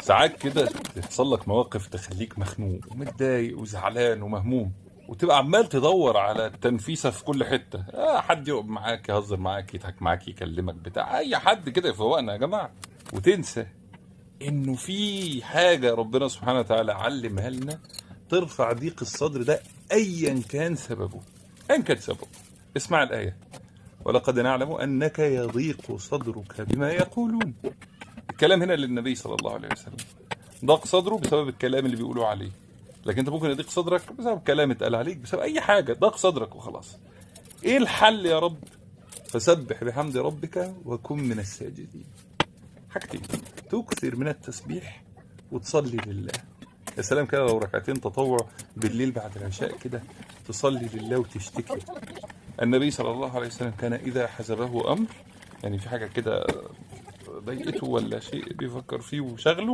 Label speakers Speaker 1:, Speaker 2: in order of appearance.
Speaker 1: ساعات كده تحصل لك مواقف تخليك مخنوق ومتضايق وزعلان ومهموم، وتبقى عمال تدور على التنفيسة في كل حتة. حد يقف معاك، يهزر معاك، يضحك معاك، يكلمك، بتاع أي حد كده يفوقنا يا جماعة. وتنسى إنه في حاجة ربنا سبحانه وتعالى علمها لنا ترفع ضيق الصدر ده أيا كان سببه. أيا كان سببه. اسمع الآية: ولقد نعلم أنك يضيق صدرك بما يقولون. الكلام هنا للنبي صلى الله عليه وسلم. ضاق صدره بسبب الكلام اللي بيقولوه عليه، لكن انت ممكن يضيق صدرك بسبب كلام اتقال عليك، بسبب اي حاجه. ضاق صدرك وخلاص. ايه الحل يا رب؟ فسبح بحمد ربك وكن من الساجدين. حاجتين: تكثر من التسبيح وتصلي لله. يا سلام كده لو ركعتين تطوع بالليل بعد العشاء كده، تصلي لله وتشتكي. النبي صلى الله عليه وسلم كان اذا حزبه امر، يعني في حاجه كده ضايقته ولا شيء بيفكر فيه وشغله،